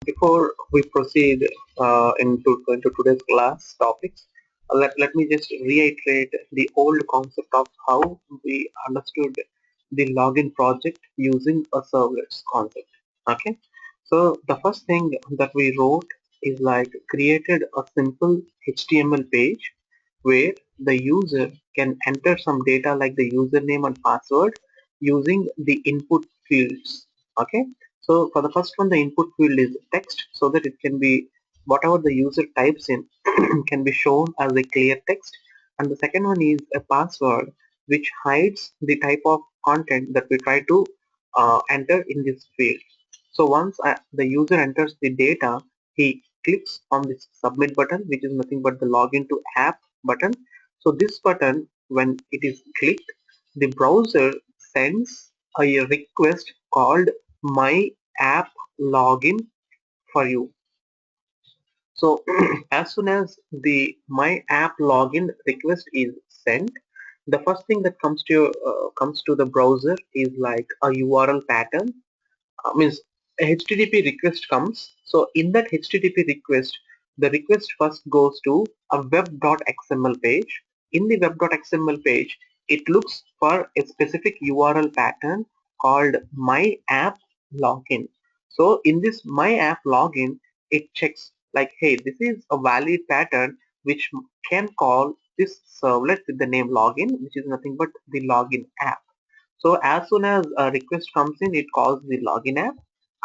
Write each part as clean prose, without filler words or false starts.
Before we proceed into today's class topics, let me just reiterate the old concept of how we understood the login project using a servlets concept. Okay, so the first thing that we wrote is like created a simple HTML page where the user can enter some data like the username and password using the input fields. Okay, so for the first one, the input field is text so that it can be whatever the user types in can be shown as a clear text. And the second one is a password which hides the type of content that we try to enter in this field. So once the user enters the data, he clicks on this submit button, which is nothing but the login to app button. So this button, when it is clicked, the browser sends a request called my app login for you. So as soon as the my app login request is sent, the first thing that comes to the browser is like a URL pattern. Means a HTTP request comes. So in that HTTP request, the request first goes to a web.xml page. In the web.xml page, it looks for a specific URL pattern called my app login. So in this my app login, it checks like, hey, this is a valid pattern which can call this servlet with the name login, which is nothing but the login app. So as soon as a request comes in, it calls the login app,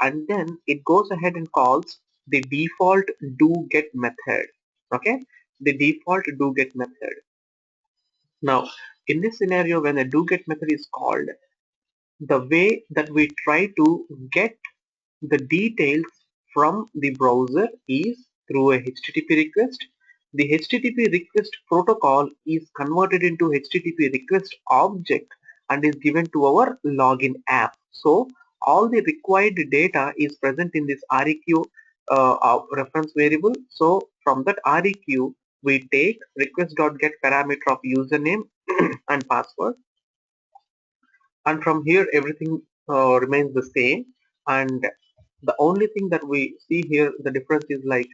and then it goes ahead and calls the default do get method. Okay, the default do get method. Now, in this scenario, when a do get method is called, the way that we try to get the details from the browser is through a HTTP request. The HTTP request protocol is converted into HTTP request object and is given to our login app. So all the required data is present in this REQ reference variable. So from that REQ, we take request.get parameter of username and password, and from here everything remains the same. And the only thing that we see here, the difference is like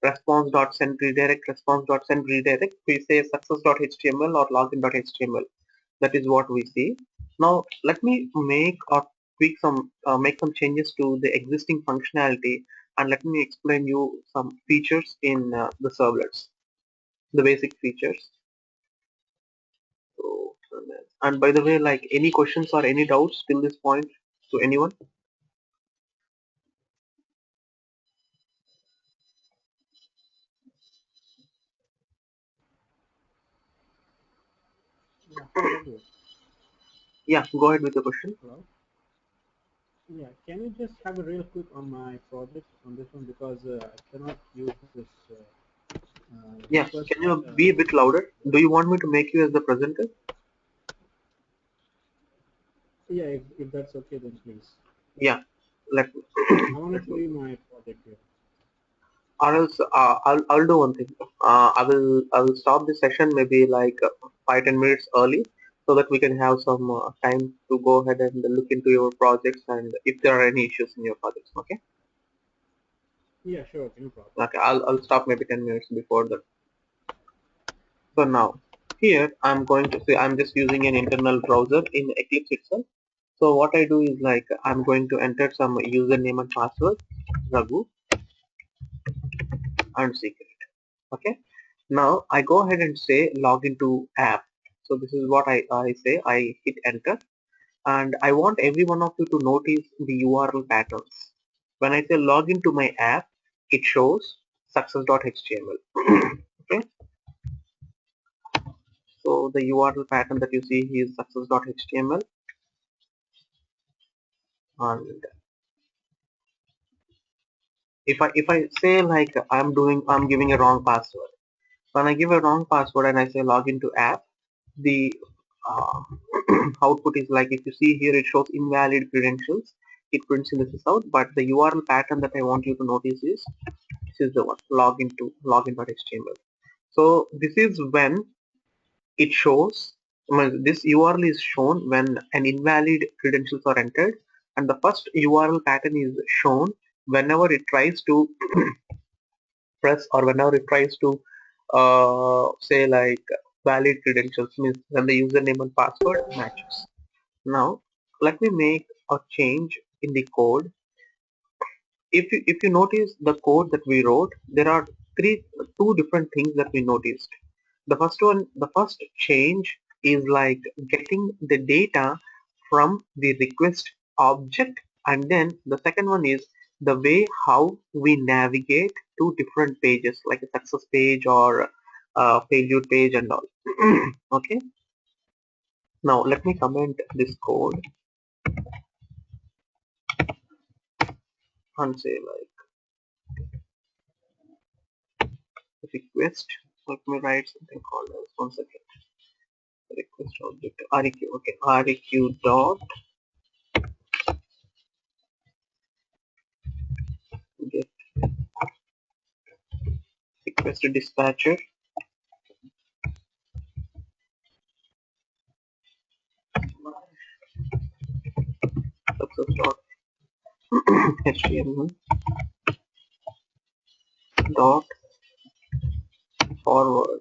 response.send redirect, response.send redirect. We say success.html or login.html. That is what we see. Now let me make or tweak some make some changes to the existing functionality, and let me explain you some features in the servlets, the basic features. So, and by the way, like any questions or any doubts till this point to anyone? Yeah, hi Raghu. Yeah, go ahead with the question. Hello. Yeah, can you just have a real quick on my project on this one because I cannot use this Yeah, request. can you be a bit louder? Do you want me to make you as the presenter? Yeah, if that's okay, then please. Yeah, let I want to show you my project here. or else I'll do one thing. I will stop the session maybe like 5-10 minutes early so that we can have some time to go ahead and look into your projects and if there are any issues in your projects. Okay. Yeah, sure, no problem. Okay, I'll stop maybe 10 minutes before that. So now here I'm going to say I'm just using an internal browser in Eclipse itself. So what I do is like I'm going to enter some username and password, Raghu, and secret. Okay. Now I go ahead and say login to app. So this is what I say. I hit enter, and I want every one of you to notice the URL patterns. When I say login to my app, it shows success.html. Okay. So the URL pattern that you see here is success.html, and if I say like I'm giving a wrong password. When I give a wrong password and I say login to app, the uh, output is like, if you see here, it shows invalid credentials. It prints in this out, but the URL pattern that I want you to notice is this is the one, login.html. So this is when it shows, this URL is shown when an invalid credentials are entered, and the first URL pattern is shown whenever it tries to press or whenever it tries to say like valid credentials, means when the username and password matches. Now let me make a change in the code. If you notice the code that we wrote, there are two different things that we noticed. The first change is like getting the data from the request object, and then the second one is the way how we navigate to different pages, like a success page or a failure page and all. Okay, now let me comment this code and say like request. Let me write something called as one second. Request object req. Okay, req dot get request dispatcher success dot html dot forward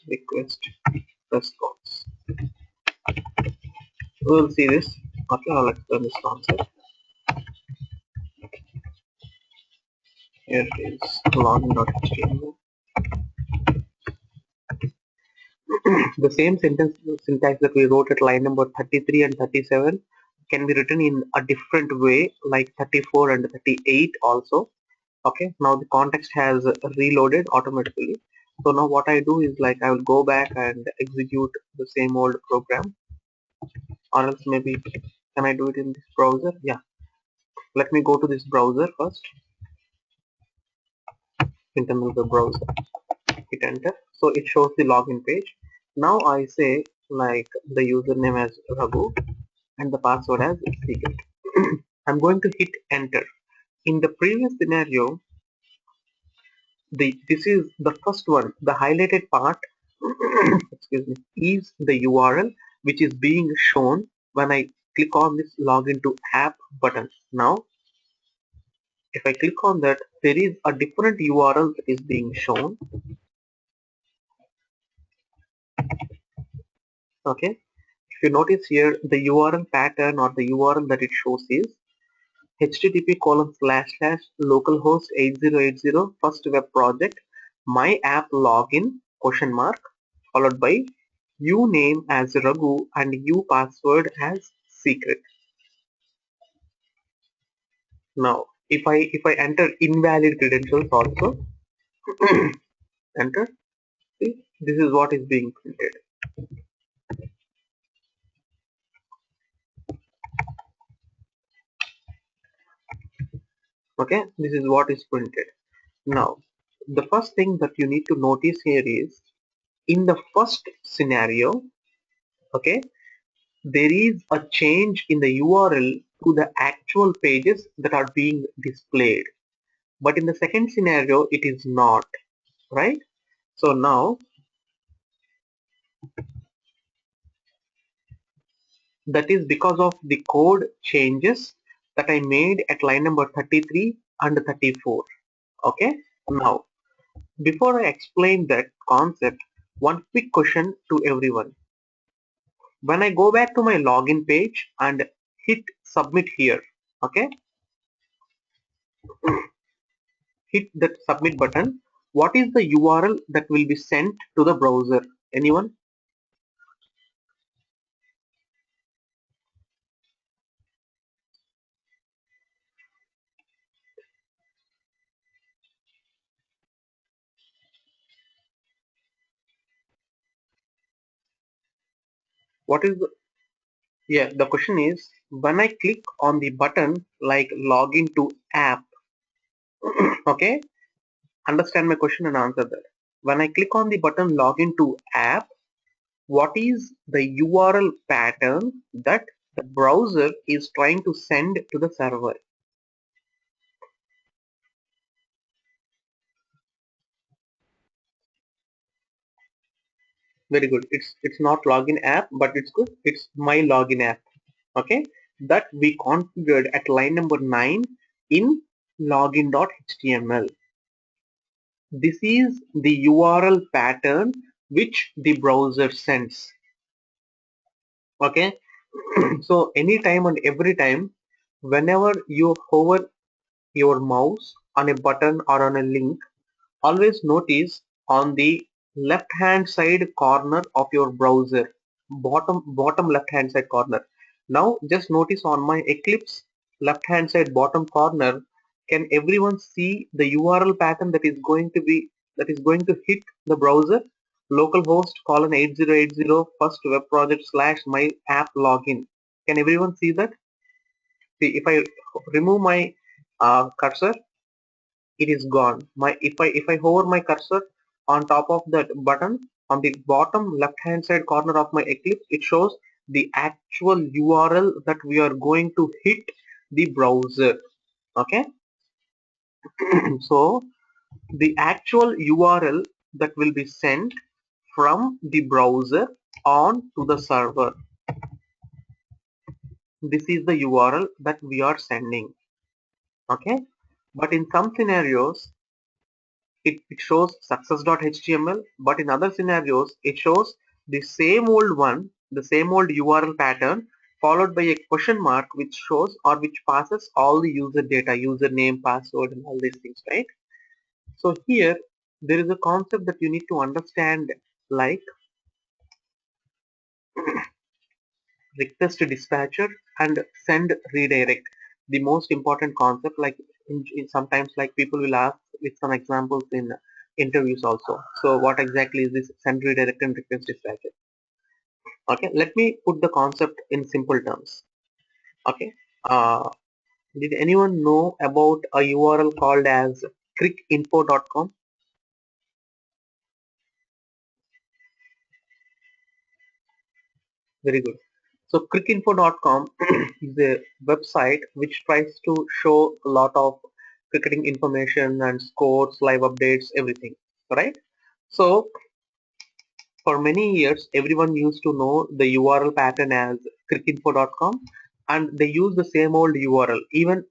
request response. We'll see this. Okay, I'll explain this concept. Here is login.html. The same sentence syntax that we wrote at line number 33 and 37 can be written in a different way, like 34 and 38 also. Okay, now the context has reloaded automatically. So now what I do is like I will go back and execute the same old program, or else maybe can I do it in this browser? Yeah, let me go to this browser first, internal web browser, hit enter. So it shows the login page. Now I say like the username as Raghu and the password as secret. I'm going to hit enter. In the previous scenario, this is the first one, the highlighted part excuse me, is the URL which is being shown when I click on this login to app button. Now if I click on that, there is a different URL that is being shown. Okay, if you notice here, the URL pattern or the URL that it shows is http://localhost 8080 first web project my app login question mark followed by you name as Raghu and you password as secret. Now if I enter invalid credentials also, enter, see, this is what is being printed. Okay, this is what is printed. Now the first thing that you need to notice here is in the first scenario, okay, there is a change in the URL to the actual pages that are being displayed, but in the second scenario it is not, right? So now that is because of the code changes that I made at line number 33 and 34. Okay, now before I explain that concept, one quick question to everyone. When I go back to my login page and hit submit here, okay, hit that submit button, what is the URL that will be sent to the browser? Anyone? What is the, yeah, the question is when I click on the button like login to app, okay, understand my question and answer that. When I click on the button login to app, what is the URL pattern that the browser is trying to send to the server? Very good. It's not login app, but it's good. It's my login app. Okay, that we configured at line number 9 in login.html. This is the URL pattern which the browser sends. Okay, so anytime and every time, whenever you hover your mouse on a button or on a link, always notice on the left hand side corner of your browser, bottom left hand side corner. Now just notice on my Eclipse left hand side bottom corner, can everyone see the URL pattern that is going to hit the browser? Localhost colon 8080 first web project slash my app login. Can everyone see that? See, if I remove my cursor, it is gone. If I hover my cursor on top of that button on the bottom left hand side corner of my Eclipse, it shows the actual URL that we are going to hit the browser. Okay, so the actual URL that will be sent from the browser on to the server. This is the URL that we are sending. Okay, but in some scenarios it shows success.html, but in other scenarios it shows the same old one, the same old URL pattern followed by a question mark which shows or which passes all the user data, username, password and all these things, right? So here there is a concept that you need to understand, like request dispatcher and send redirect. The most important concept, like sometimes like people will ask with some examples in interviews also. So what exactly is this send redirect and request dispatcher? Okay, let me put the concept in simple terms. Okay, uh, did anyone know about a URL called as crickinfo.com? Very good. So crickinfo.com is a website which tries to show a lot of cricketing information and scores, live updates, everything, right? So for many years, everyone used to know the URL pattern as crickinfo.com, and they use the same old URL. Even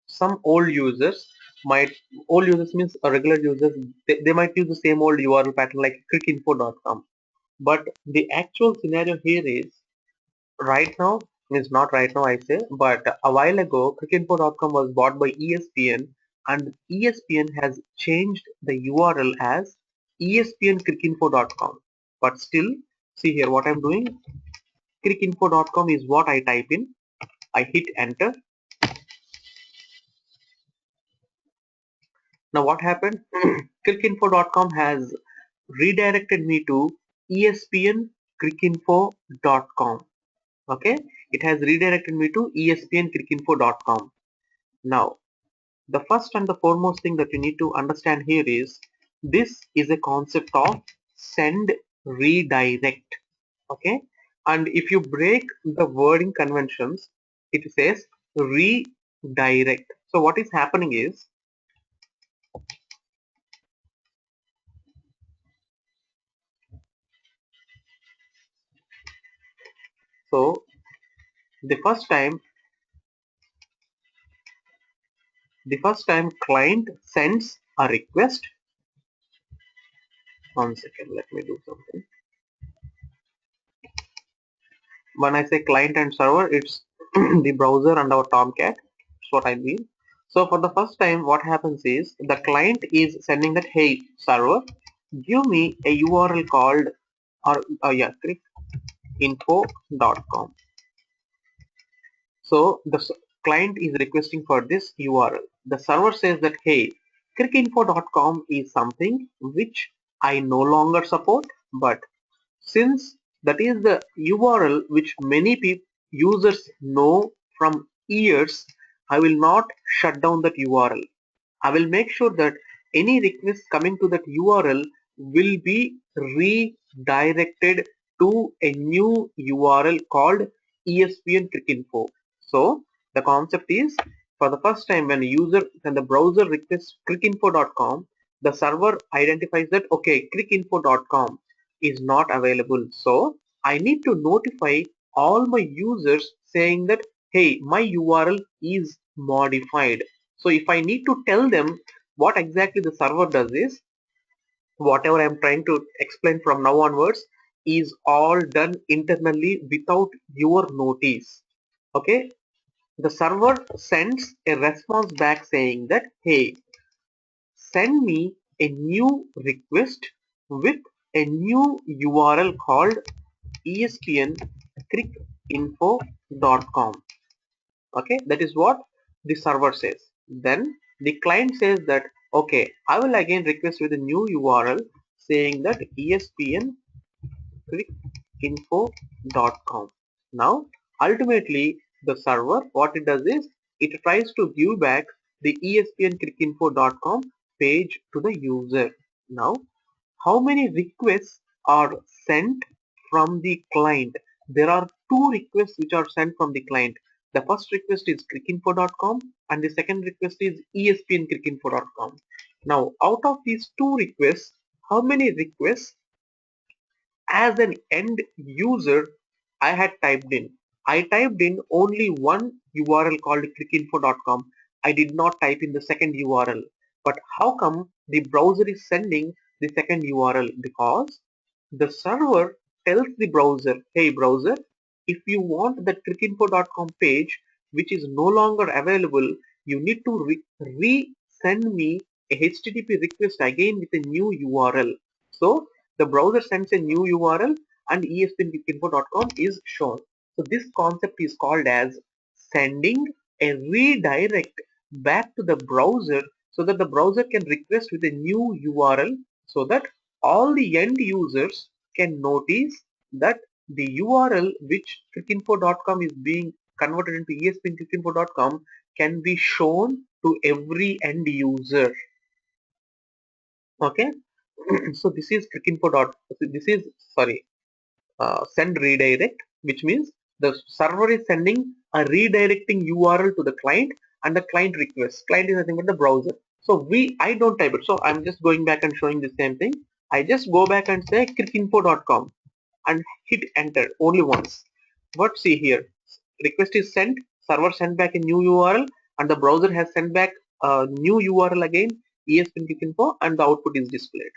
some old users means regular users, they might use the same old URL pattern like crickinfo.com. But the actual scenario here is right now, means not right now I say, but a while ago Cricinfo.com was bought by ESPN, and ESPN has changed the URL as espncricinfo.com. But still, see here what I'm doing. Cricinfo.com is what I type in. I hit enter. Now what happened? Cricinfo.com has redirected me to espncricinfo.com. Okay, it has redirected me to espncricinfo.com. Now the first and the foremost thing that you need to understand here is this is a concept of send redirect. Okay, and if you break the wording conventions, it says redirect. So what is happening is, so the first time client sends a request. One second, let me do something. When I say client and server, it's the browser and our Tomcat. That's what I mean. So for the first time, what happens is the client is sending that, hey server, give me a URL called, or yeah, info.com. So the client is requesting for this URL. The server says that, hey, crickinfo.com is something which I no longer support, but since that is the URL which many people users know from years, I will not shut down that URL. I will make sure that any request coming to that URL will be redirected to a new URL called ESPN Cricinfo. So the concept is, for the first time when the browser requests cricinfo.com, the server identifies that, okay, cricinfo.com is not available. So I need to notify all my users saying that, hey, my URL is modified. So if I need to tell them what exactly the server does is, whatever I'm trying to explain from now onwards is all done internally without your notice. Okay, the server sends a response back saying that, hey, send me a new request with a new URL called espncricinfo.com. Okay, that is what the server says. Then the client says that, okay, I will again request with a new URL saying that espncricinfo.com. Now ultimately the server, what it does is it tries to give back the espncricinfo.com page to the user. Now how many requests are sent from the client? There are two requests which are sent from the client. The first request is cricinfo.com and the second request is espncricinfo.com. Now out of these two requests, how many requests as an end user I had typed in? I typed in only one URL called clickinfo.com. I did not type in the second URL. But how come the browser is sending the second URL? Because the server tells the browser, hey browser, if you want that clickinfo.com page which is no longer available, you need to re-send me a HTTP request again with a new URL. So the browser sends a new URL and espncricinfo.com is shown. So this concept is called as sending a redirect back to the browser so that the browser can request with a new URL so that all the end users can notice that the URL which clickinfo.com is being converted into espncricinfo.com can be shown to every end user. Okay, so this is clickinfo. This is sorry, send redirect, which means the server is sending a redirecting URL to the client and the client requests. Client is nothing but the browser. So I don't type it. So I'm just going back and showing the same thing. I just go back and say clickinfo.com and hit enter only once. But see here, request is sent, server sent back a new URL and the browser has sent back a new URL again, espn and the output is displayed.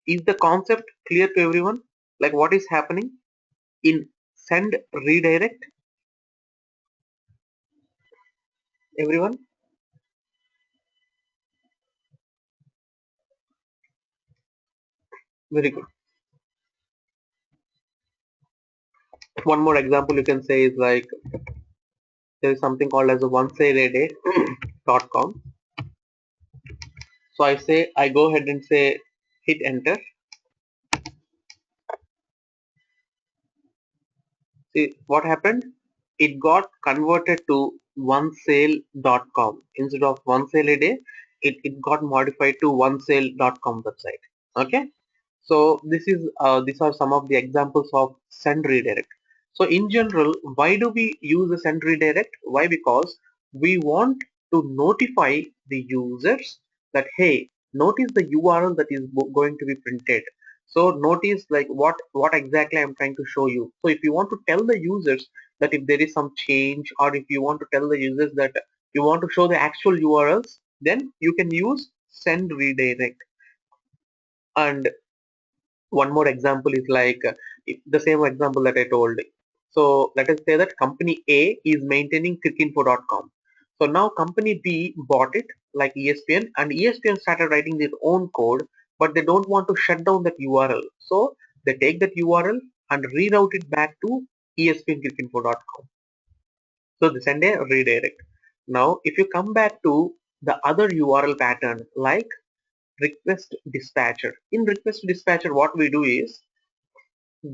Is the concept clear to everyone? Like what is happening in send redirect? Everyone? Very good. One more example you can say is like there is something called as a onceaday.com. So I say I go ahead and say hit enter. See what happened? It got converted to onesale.com. Instead of one sale a day, it got modified to onesale.com website. Okay. So these are some of the examples of send redirect. So in general, why do we use the send redirect? Why? Because we want to notify the users that, hey, notice the URL that is going to be printed. So notice like what exactly I'm trying to show you. So if you want to tell the users that if there is some change, or if you want to tell the users that you want to show the actual URLs, then you can use send redirect. And one more example is like the same example that I told. So let us say that company A is maintaining clickinfo.com. So now company B bought it like ESPN, and ESPN started writing their own code, but they don't want to shut down that URL. So they take that URL and reroute it back to espnclickinfo.com. So they send a redirect. Now if you come back to the other URL pattern like request dispatcher. In request dispatcher, what we do is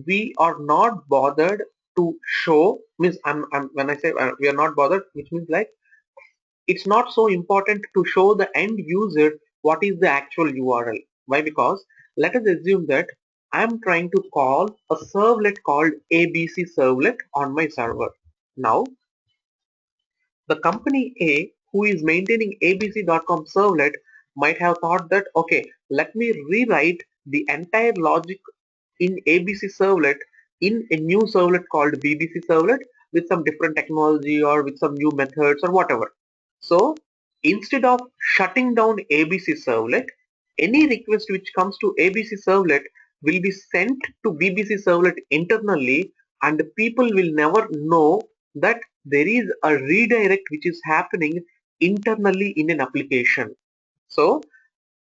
we are not bothered to show, means when I say we are not bothered, which means like it's not so important to show the end user what is the actual URL. Why? Because let us assume that I am trying to call a servlet called ABC servlet on my server. Now the company A who is maintaining abc.com servlet might have thought that, okay, let me rewrite the entire logic in ABC servlet in a new servlet called BBC servlet with some different technology or with some new methods or whatever. So instead of shutting down ABC servlet, any request which comes to ABC servlet will be sent to BBC servlet internally, and people will never know that there is a redirect which is happening internally in an application. So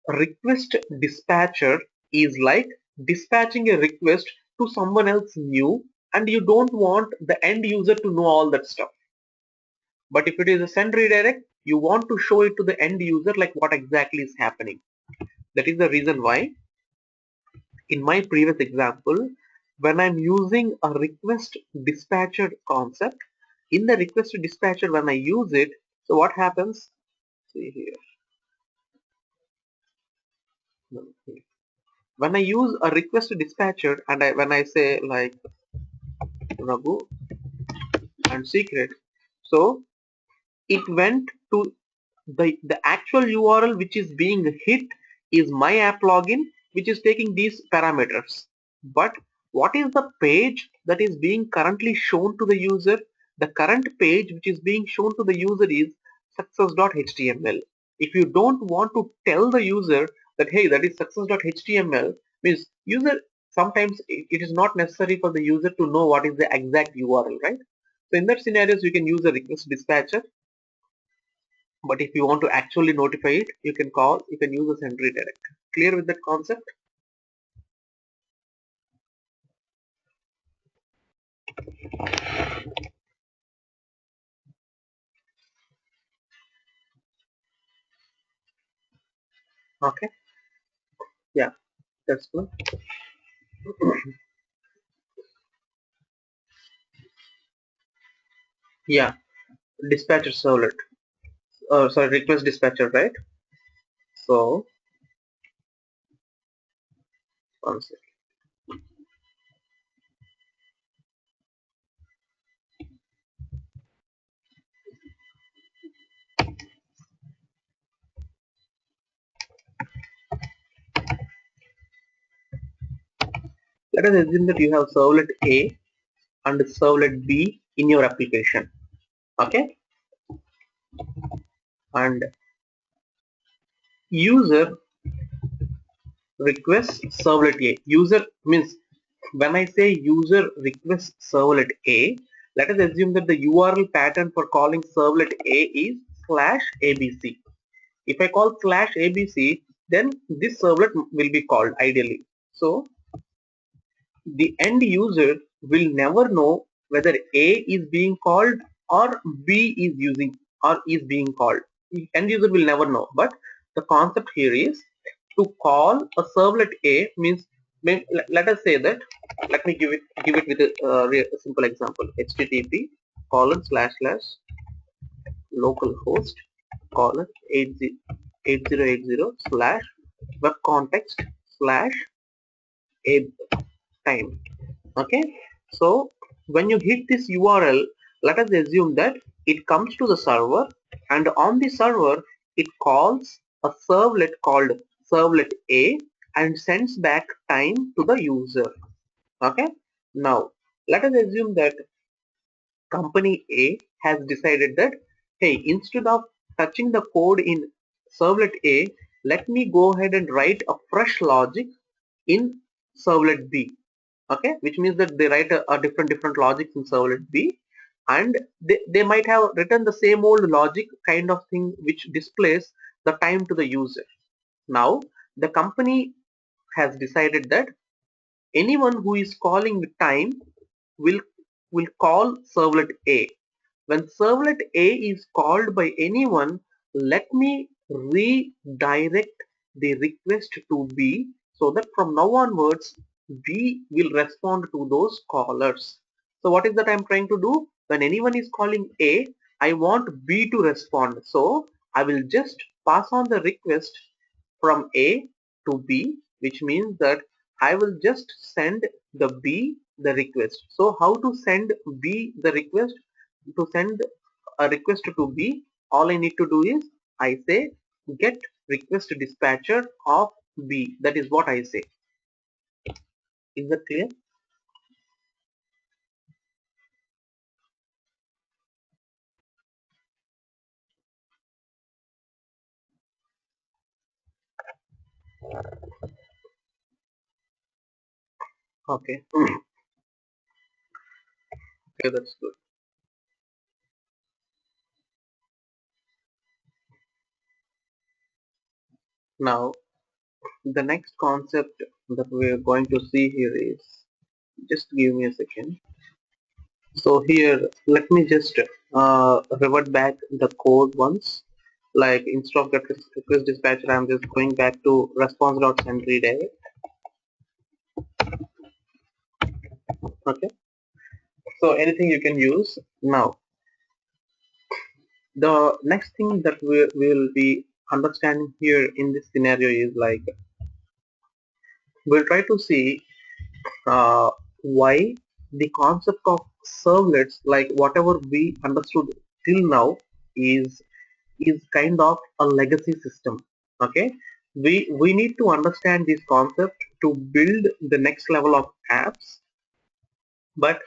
request dispatcher is like dispatching a request to someone else new, and you don't want the end user to know all that stuff. But if it is a send redirect, you want to show it to the end user like what exactly is happening. That is the reason why in my previous example, when I'm using a request dispatcher concept, in the request dispatcher when I use it, so what happens? See here. When I use a request dispatcher and when I say like Raghu and secret, so it went to the actual URL which is being hit is my app login, which is taking these parameters. But what is the page that is being currently shown to the user? The current page which is being shown to the user is success.html. If you don't want to tell the user that hey, that is success.html, means user sometimes it is not necessary for the user to know what is the exact URL, right? So in that scenarios you can use a request dispatcher, but if you want to actually notify it, you can use a send redirect. Clear with that concept? Okay, yeah, that's good. Yeah, dispatcher servlet. Sorry, request dispatcher, right? So, one second. Let us assume that you have servlet A and servlet B in your application. Okay, and user requests servlet A. User means when I say user requests servlet A, let us assume that the URL pattern for calling servlet A is /abc. If I call /abc, then this servlet will be called ideally. So the end user will never know whether A is being called or B is using or is being called. The end user will never know. But the concept here is to call a servlet A means let us say that let me give it with a simple example. HTTP colon / localhost colon 8080 slash web context slash a time. Okay, so when you hit this URL, let us assume that it comes to the server, and on the server it calls a servlet called servlet A and sends back time to the user. Okay, now let us assume that company A has decided that hey, instead of touching the code in servlet A, let me go ahead and write a fresh logic in servlet B. Okay, which means that they write a different logic in servlet B, and they might have written the same old logic kind of thing which displays the time to the user. Now the company has decided that anyone who is calling time will call servlet A. When servlet A is called by anyone, let me redirect the request to B, so that from now onwards B will respond to those callers. So what is that I'm trying to do? When anyone is calling A, I want B to respond. So I will just pass on the request from A to B, which means that I will just send the B the request. So how to send B the request? To send a request to B, all I need to do is I say get request dispatcher of B. That is what I say. Is that clear? Okay. Okay, that's good. Now, the next concept that we're going to see here is, just give me a second. So here, let me just revert back the code once. Like instead of get request dispatcher, I'm just going back to response.send redirect. Okay. So anything you can use. Now, the next thing that we will be understanding here in this scenario is like, we'll try to see why the concept of servlets, like whatever we understood till now, is kind of a legacy system. Okay, we need to understand this concept to build the next level of apps, but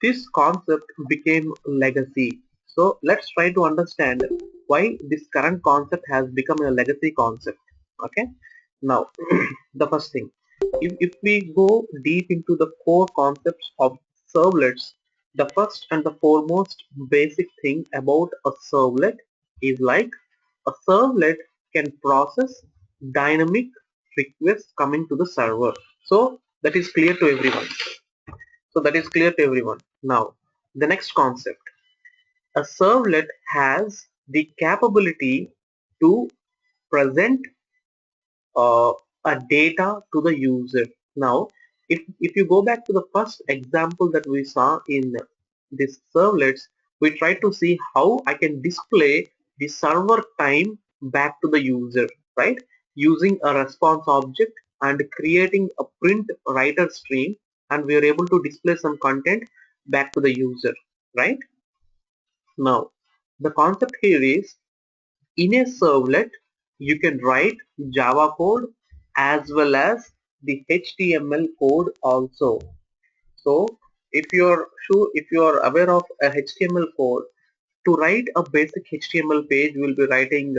this concept became legacy. So let's try to understand why this current concept has become a legacy concept. Okay, now the first thing, if we go deep into the core concepts of servlets, the first and the foremost basic thing about a servlet is like, a servlet can process dynamic requests coming to the server. So that is clear to everyone. So that is clear to everyone. Now, the next concept. A servlet has the capability to present a data to the user. Now, if you go back to the first example that we saw in this servlets, we try to see how I can display the server time back to the user, right? Using a response object and creating a print writer stream, and we are able to display some content back to the user, right? Now, the concept here is, in a servlet, you can write Java code as well as the HTML code also. So if you're aware of a HTML code, to write a basic HTML page, we'll be writing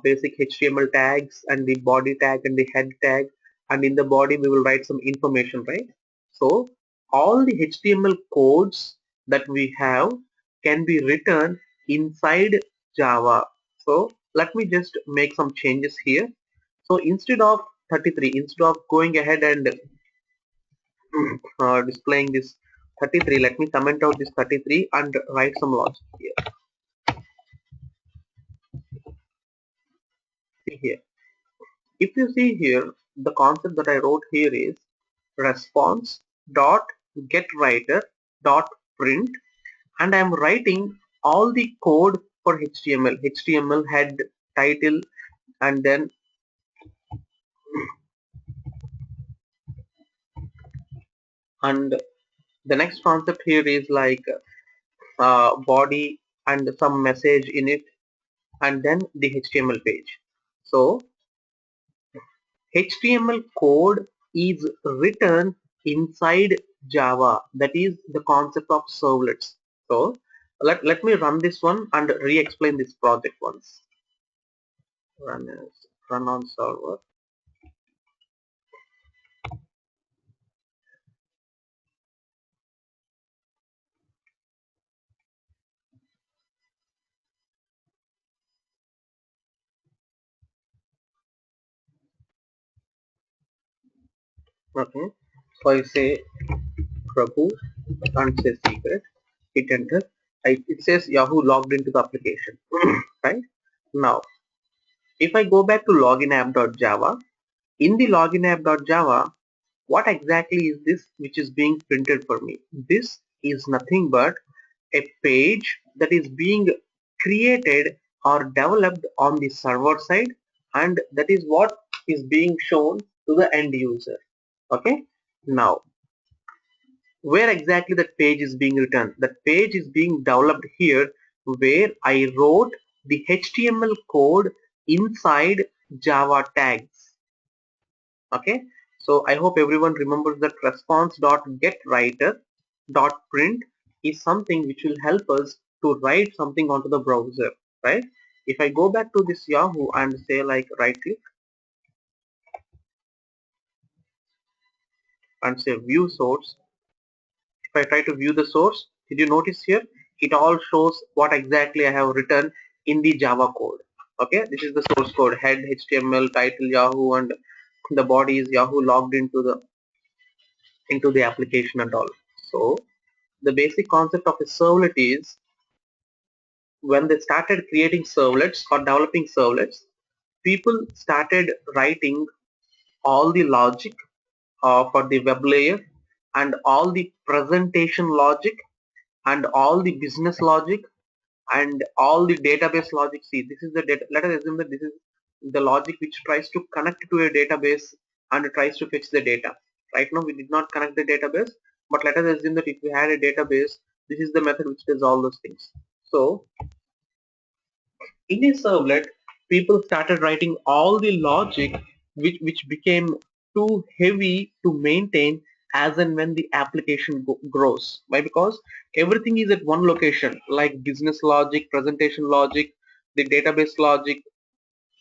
basic HTML tags and the body tag and the head tag, and in the body we will write some information, right? So all the HTML codes that we have can be written inside Java. So let me just make some changes here. So instead of 33, instead of going ahead and displaying this 33, let me comment out this 33 and write some logic here. See here. If you see here, the concept that I wrote here is response dot get writer dot print, and I'm writing all the code for HTML head, title, and then and the next concept here is like body and some message in it, and then the HTML page. So HTML code is written inside Java. That is the concept of servlets. So let me run this one and re-explain this project once. Run on server. Okay. So I say Prabhu and say secret. Hit enter. It says Yahoo logged into the application. Right? Now, if I go back to loginapp.java, in the loginapp.java, what exactly is this which is being printed for me? This is nothing but a page that is being created or developed on the server side, and that is what is being shown to the end user. Okay, now where exactly that page is being written? That page is being developed here, where I wrote the HTML code inside Java tags. Okay, so I hope everyone remembers that response.getWriter.print is something which will help us to write something onto the browser, right? If I go back to this Yahoo and say like right click, and say view source, if I try to view the source, did you notice here? It all shows what exactly I have written in the Java code. Okay, this is the source code, head HTML, title Yahoo, and the body is Yahoo logged into the application and all. So the basic concept of a servlet is when they started creating servlets or developing servlets, people started writing all the logic for the web layer and all the presentation logic and all the business logic and all the database logic. See, this is the data. Let us assume that this is the logic which tries to connect to a database and tries to fetch the data. Right now we did not connect the database, but let us assume that if we had a database, this is the method which does all those things. So in a servlet, people started writing all the logic which became too heavy to maintain as and when the application grows. Why? Because everything is at one location, like business logic, presentation logic, the database logic,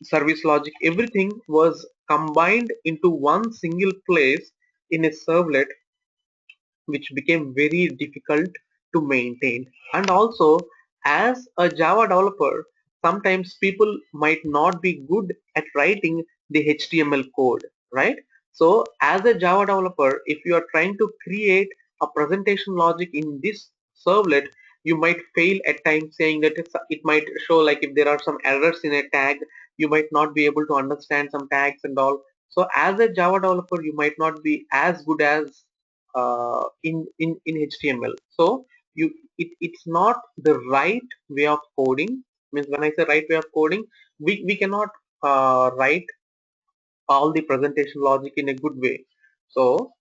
service logic, everything was combined into one single place in a servlet, which became very difficult to maintain. And also, as a Java developer, sometimes people might not be good at writing the HTML code, right? So as a Java developer, if you are trying to create a presentation logic in this servlet, you might fail at times, saying that it might show like if there are some errors in a tag, you might not be able to understand some tags and all. So as a Java developer, you might not be as good as in HTML. So it's not the right way of coding. Means when I say right way of coding, we cannot write all the presentation logic in a good way. So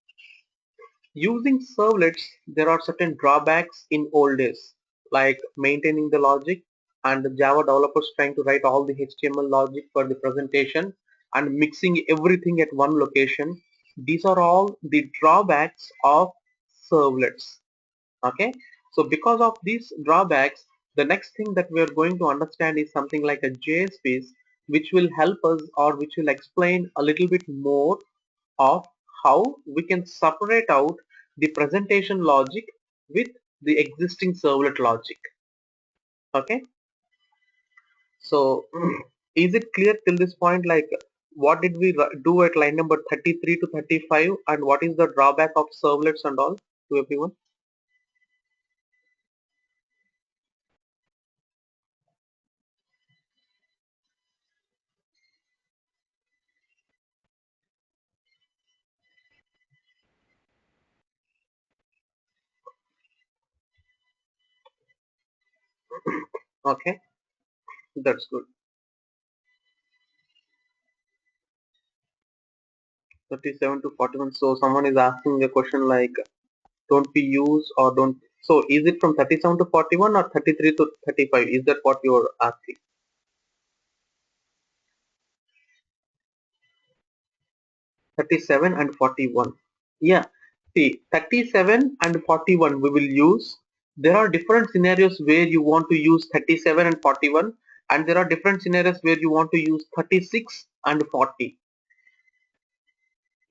using servlets, there are certain drawbacks in old days, like maintaining the logic and the Java developers trying to write all the HTML logic for the presentation and mixing everything at one location. These are all the drawbacks of servlets. Okay, so because of these drawbacks, the next thing that we are going to understand is something like a JS piece, which will help us or which will explain a little bit more of how we can separate out the presentation logic with the existing servlet logic. Okay, so is it clear till this point, like what did we do at line number 33 to 35 and what is the drawback of servlets and all to everyone? Okay, that's good. 37 to 41. So someone is asking a question like, don't we use or don't? So is it from 37 to 41 or 33 to 35? Is that what you're asking? 37 and 41. Yeah. See, 37 and 41 we will use. There are different scenarios where you want to use 37 and 41, and there are different scenarios where you want to use 36 and 40.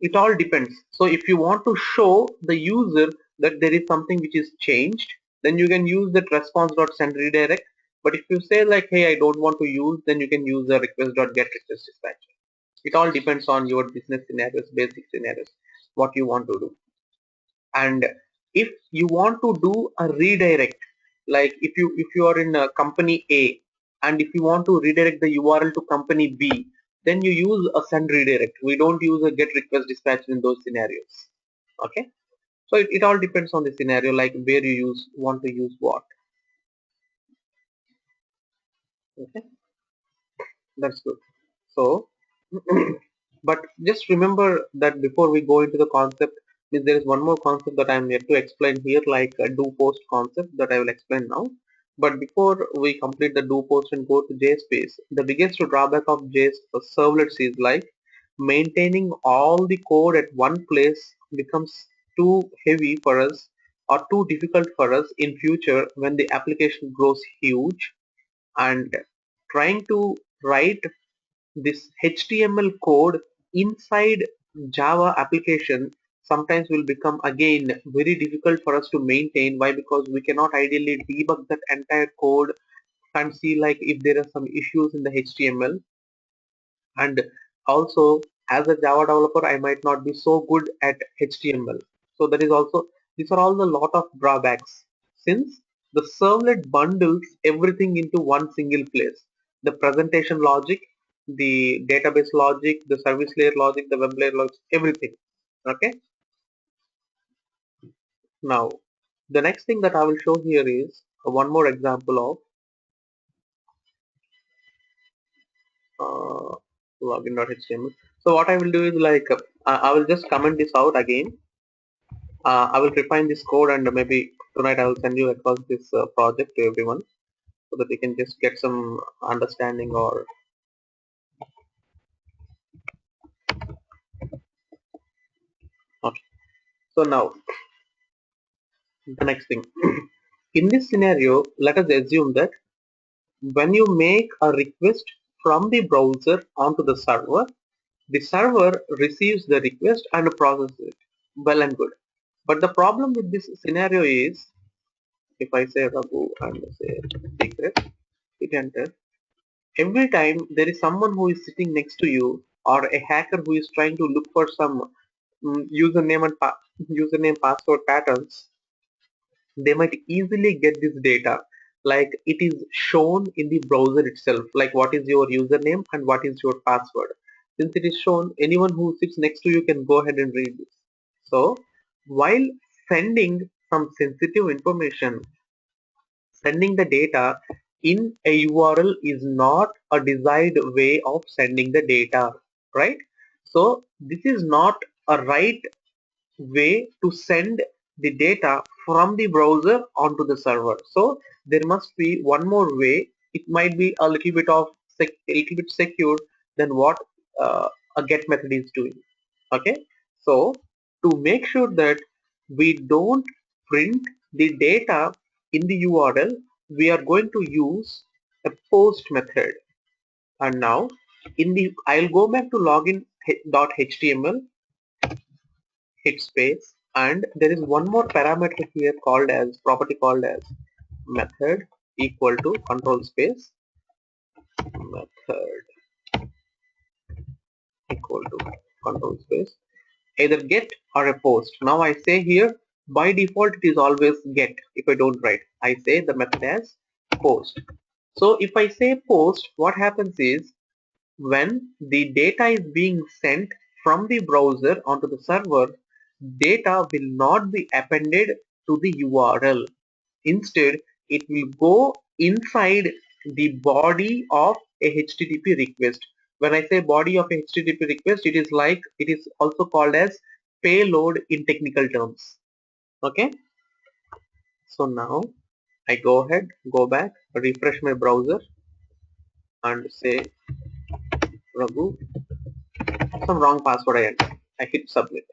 It all depends. So if you want to show the user that there is something which is changed, then you can use that response.send redirect. But if you say like, hey, I don't want to use, then you can use the request.get request dispatcher. It all depends on your business scenarios, basic scenarios, what you want to do. And if you want to do a redirect, like if you are in a company A and if you want to redirect the URL to company B, then you use a send redirect. We don't use a get request dispatch in those scenarios. Okay, so it all depends on the scenario, like where you want to use what. Okay, that's good. So but just remember that before we go into the concept, means there is one more concept that I am yet to explain here, like a do post concept that I will explain now. But before we complete the do post and go to JSpace, the biggest drawback of JS servlets is like maintaining all the code at one place becomes too heavy for us or too difficult for us in future when the application grows huge, and trying to write this HTML code inside Java application sometimes will become again very difficult for us to maintain. Why? Because we cannot ideally debug that entire code and see like if there are some issues in the HTML. And also, as a Java developer, I might not be so good at HTML. So that is also, these are all the lot of drawbacks, since the servlet bundles everything into one single place: the presentation logic, the database logic, the service layer logic, the web layer logic, everything. Okay. Now the next thing that I will show here is one more example of login.html. So what I will do is like I will just comment this out again. I will refine this code, and maybe tonight I will send you across this project to everyone so that you can just get some understanding or okay. So now the next thing. In this scenario, let us assume that when you make a request from the browser onto the server receives the request and processes it. Well and good. But the problem with this scenario is, if I say Raghu and say secret, hit enter, every time there is someone who is sitting next to you, or a hacker who is trying to look for some username password patterns, they might easily get this data. Like it is shown in the browser itself, like what is your username and what is your password. Since it is shown, anyone who sits next to you can go ahead and read this. So while sending some sensitive information, sending the data in a URL is not a desired way of sending the data, right? So this is not a right way to send the data from the browser onto the server. So there must be one more way. It might be a little bit of a little bit secure than what a get method is doing. Okay, so to make sure that we don't print the data in the URL, we are going to use a post method. And now in the, I'll go back to login.html, hit space, and there is one more parameter here called as property called as method equal to control space, method equal to control space, either get or a post. Now I say here by default it is always get. If I don't write, I say the method as post. So if I say post, what happens is when the data is being sent from the browser onto the server, data will not be appended to the URL. Instead, it will go inside the body of a HTTP request. When I say body of a HTTP request, it is like, it is also called as payload in technical terms. Okay. So now I go ahead, go back, refresh my browser and say Raghu, some wrong password I entered. I hit submit.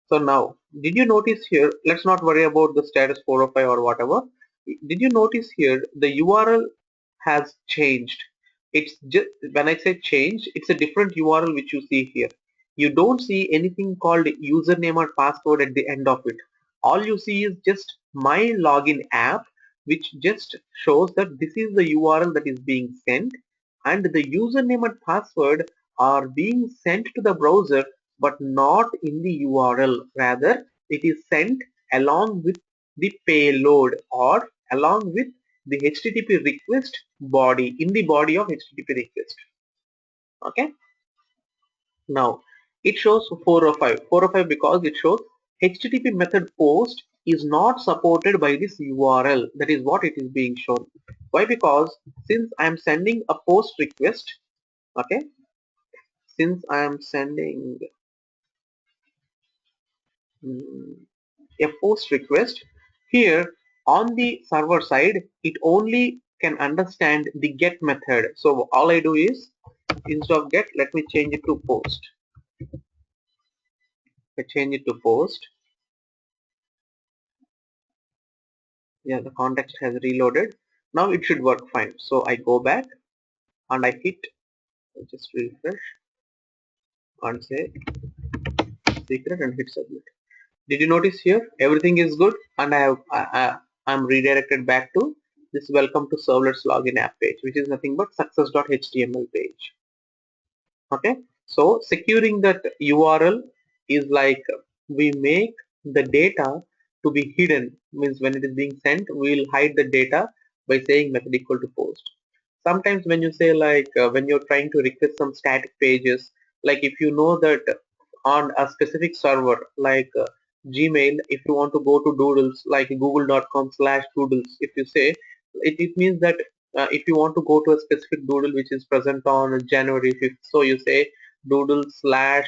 So now, did you notice here, let's not worry about the status 405 or whatever. Did you notice here the URL has changed? It's just, when I say change, it's a different URL which you see here. You don't see anything called username or password at the end of it. All you see is just my login app, which just shows that this is the URL that is being sent, and the username and password are being sent to the browser but not in the URL. Rather, it is sent along with the payload or along with the HTTP request body, in the body of HTTP request. Okay. Now it shows 405. 405 because it shows HTTP method post is not supported by this URL. That is what it is being shown. Why? Because since I am sending a post request, okay, since I am sending mm, a post request here on the server side, it only can understand the get method. So all I do is, instead of get, let me change it to post. I change it to post. Yeah, the context has reloaded. Now it should work fine. So I go back and I hit, just refresh and say secret and hit submit. Did you notice here? Everything is good, and I'm redirected back to this welcome to servlets login app page, which is nothing but success.html page. Okay, so securing that URL is like we make the data to be hidden, means when it is being sent, we will hide the data by saying method equal to post. Sometimes when you say like when you're trying to request some static pages, like if you know that on a specific server like Gmail, if you want to go to doodles like google.com/doodles, if you say it means that if you want to go to a specific doodle which is present on January 5th, so you say doodle slash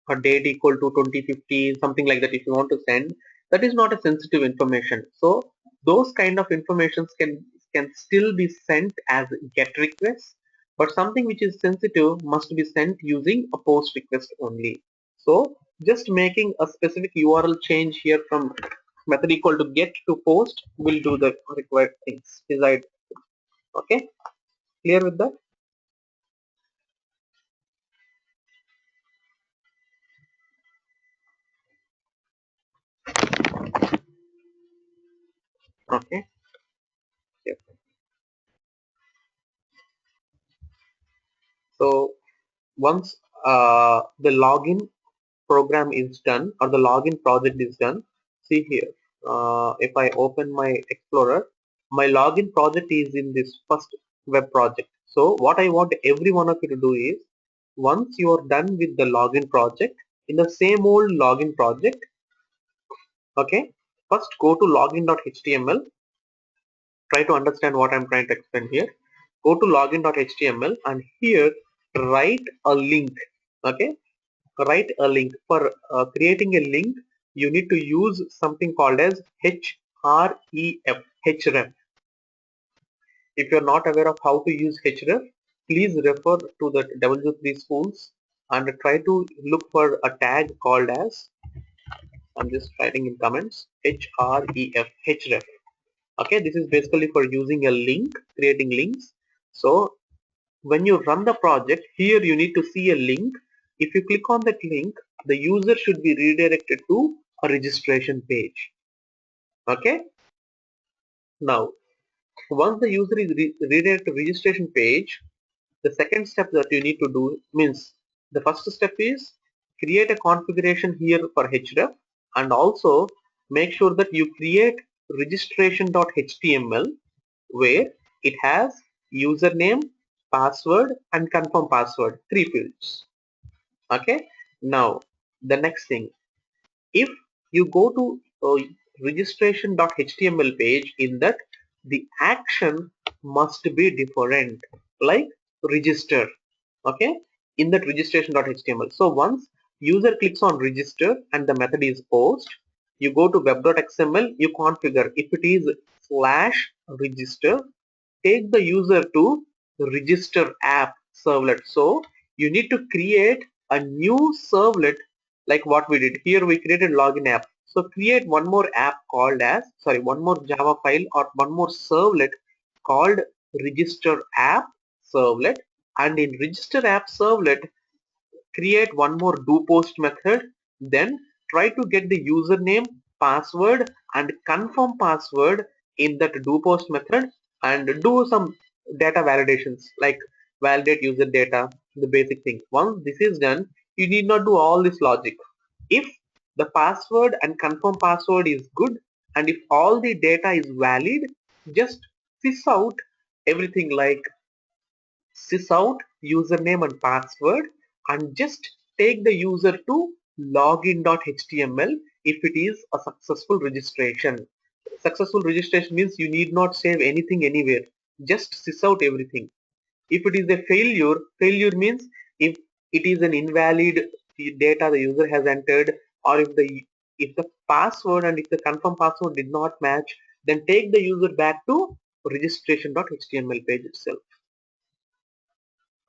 a date equal to 2015, something like that. If you want to send, that is not a sensitive information, so those kind of informations can still be sent as get requests, but something which is sensitive must be sent using a post request only. So just making a specific URL change here from method equal to get to post will do the required things desired. Okay, clear with that? Okay. Yep. So once the login program is done or the login project is done, see here, if I open my Explorer, my login project is in this first web project. So what I want every one of you to do is, once you are done with the login project, in the same old login project, okay, first go to login.html, try to understand what I'm trying to explain here. Go to login.html and here write a link. Okay, write a link. For creating a link, you need to use something called as href. href. If you're not aware of how to use href, please refer to the W3 schools and try to look for a tag called as, I'm just writing in comments, href. Okay, this is basically for using a link, creating links. So when you run the project, here you need to see a link. If you click on that link, the user should be redirected to a registration page. Okay, now once the user is redirected to registration page, the second step that you need to do means, the first step is create a configuration here for href, and also make sure that you create registration.html where it has username, password and confirm password, three fields. Okay, now the next thing, if you go to registration.html page, in that the action must be different, like register. Okay, in that registration.html, so once user clicks on register and the method is post, you go to web.xml, you configure if it is slash register, take the user to register app servlet. So you need to create a new servlet, like what we did here. We created login app, so create one more app called as, sorry, one more Java file or one more servlet called register app servlet, and in register app servlet create one more do post method, then try to get the username, password and confirm password in that do post method, and do some data validations like validate user data, the basic thing. Once this is done, you need not do all this logic. If the password and confirm password is good and if all the data is valid, just sys out everything, like sys out username and password, and just take the user to login.html if it is a successful registration. Successful registration means you need not save anything anywhere. Just sys out everything. If it is a failure, failure means if it is an invalid data the user has entered, or if the password and if the confirm password did not match, then take the user back to registration.html page itself.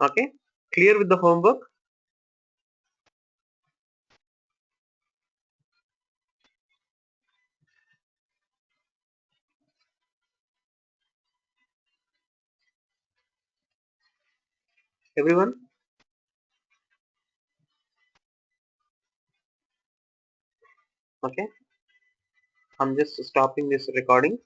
Okay, clear with the homework, everyone? Okay, I'm just stopping this recording.